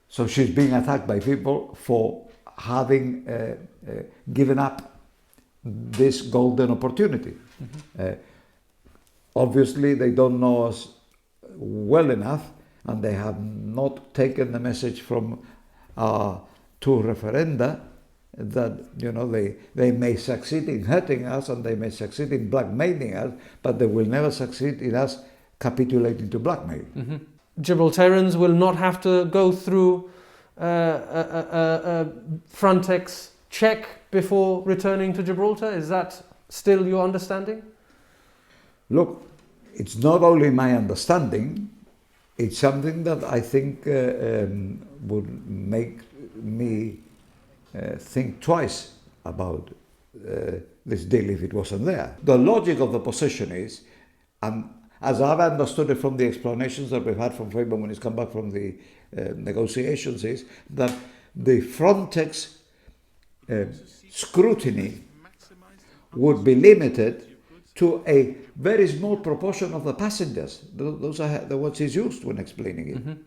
So she's being attacked by people for having given up this golden opportunity. Obviously, they don't know us well enough, and they have not taken the message from two referenda that they may succeed in hurting us and they may succeed in blackmailing us, but they will never succeed in us capitulating to blackmail. Gibraltarians will not have to go through a Frontex check before returning to Gibraltar. Is that still your understanding? Look, it's not only my understanding, it's something that I think would make me think twice about this deal if it wasn't there. The logic of the position is, as I've understood it from the explanations that we've had from Fabian when he's come back from the negotiations, is that the Frontex scrutiny would be limited to a very small proportion of the passengers. Those are the words he's used when explaining it.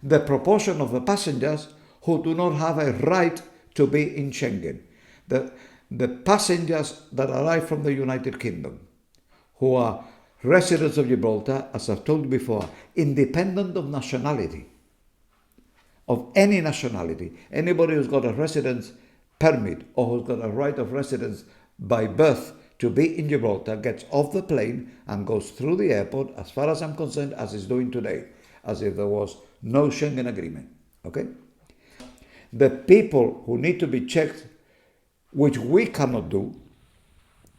The proportion of the passengers who do not have a right to be in Schengen. The passengers that arrive from the United Kingdom, who are residents of Gibraltar, as I've told you before, independent of nationality, of any nationality. Anybody who's got a residence permit or who's got a right of residence by birth to be in Gibraltar gets off the plane and goes through the airport, as far as I'm concerned, as it's doing today, as if there was no Schengen Agreement. Okay? The people who need to be checked, which we cannot do,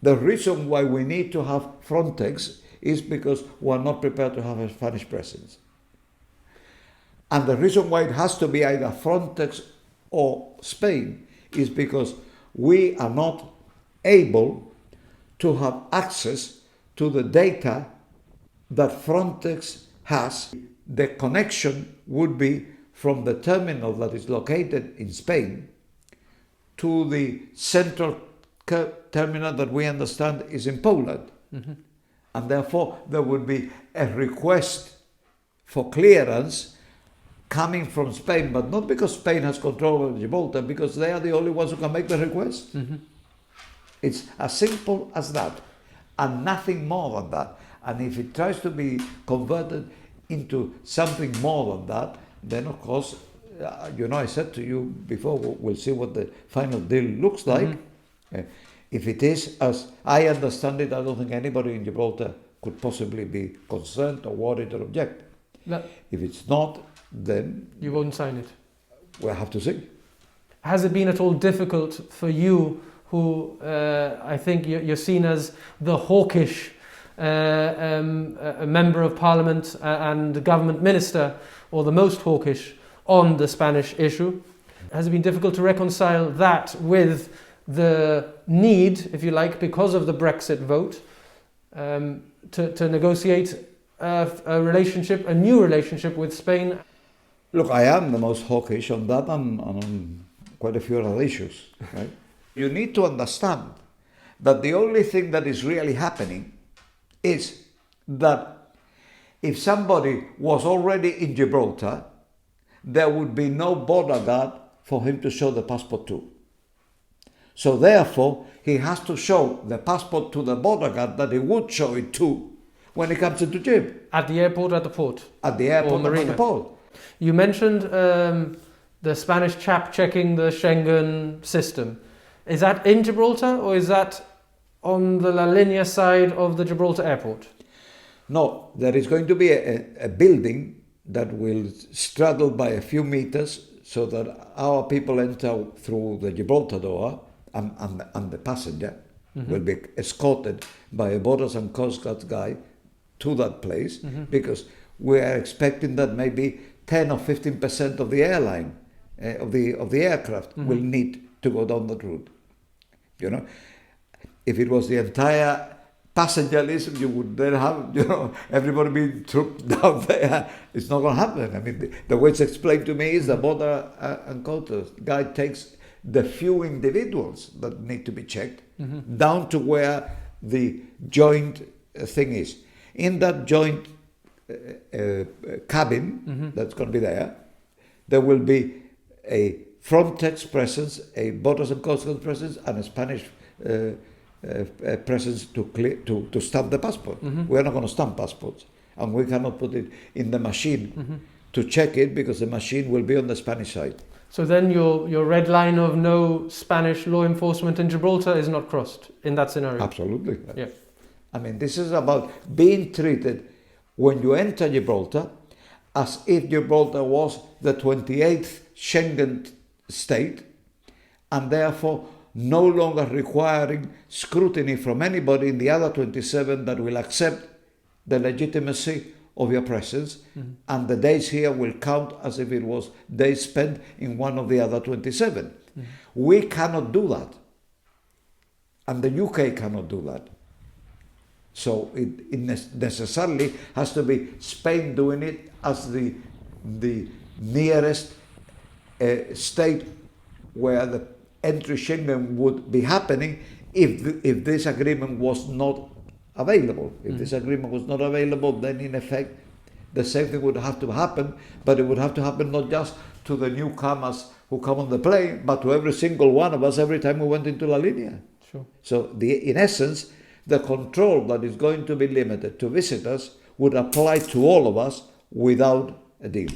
the reason why we need to have Frontex is because we're not prepared to have a Spanish presence. And the reason why it has to be either Frontex or Spain is because we are not able to have access to the data that Frontex has. The connection would be from the terminal that is located in Spain to the central terminal that we understand is in Poland. And therefore there would be a request for clearance coming from Spain, but not because Spain has control over Gibraltar, because they are the only ones who can make the request. It's as simple as that, and nothing more than that. And if it tries to be converted into something more than that, then of course, I said to you before, we'll see what the final deal looks like. If it is as I understand it, I don't think anybody in Gibraltar could possibly be concerned or worried or object. No. If it's not, then you won't sign it. We'll have to see. Has it been at all difficult for you, who I think you're seen as the hawkish a member of parliament and government minister, or the most hawkish on the Spanish issue? Has it been difficult to reconcile that with the need, if you like, because of the Brexit vote, to negotiate a new relationship with Spain? Look, I am the most hawkish on that and on quite a few other issues, right? You need to understand that the only thing that is really happening is that if somebody was already in Gibraltar, there would be no border guard for him to show the passport to. So therefore, he has to show the passport to the border guard that he would show it to when he comes into Gib. At the airport, at the port? At the airport, or at the port. You mentioned the Spanish chap checking the Schengen system. Is that in Gibraltar, or is that on the La Linea side of the Gibraltar airport? No, there is going to be a building that will straddle by a few meters so that our people enter through the Gibraltar door and the passenger will be escorted by a Borders and Coastguards guy to that place, because we are expecting that maybe 10 or 15% of the airline, of the aircraft will need to go down that route. If it was the entire passenger list, you would then have, everybody being trooped down there. It's not going to happen. I mean, the way it's explained to me is the Border and Coastguards guy takes the few individuals that need to be checked down to where the joint thing is. In that joint cabin that's going to be there, there will be a Frontex presence, a Borders and Coastguards presence, and a Spanish presence to stamp the passport. We are not going to stamp passports, and we cannot put it in the machine to check it, because the machine will be on the Spanish side. So then your red line of no Spanish law enforcement in Gibraltar is not crossed in that scenario? Absolutely. Yeah. I mean, this is about being treated when you enter Gibraltar as if Gibraltar was the 28th Schengen state, and therefore no longer requiring scrutiny from anybody in the other 27 that will accept the legitimacy of your presence, and the days here will count as if it was days spent in one of the other 27. We cannot do that, and the UK cannot do that. So it necessarily has to be Spain doing it as the nearest state where the entry Schengen would be happening if this agreement was not available. If this agreement was not available, then in effect the same thing would have to happen, but it would have to happen not just to the newcomers who come on the plane, but to every single one of us every time we went into La Linea. Sure. So in essence, the control that is going to be limited to visitors would apply to all of us without a deal.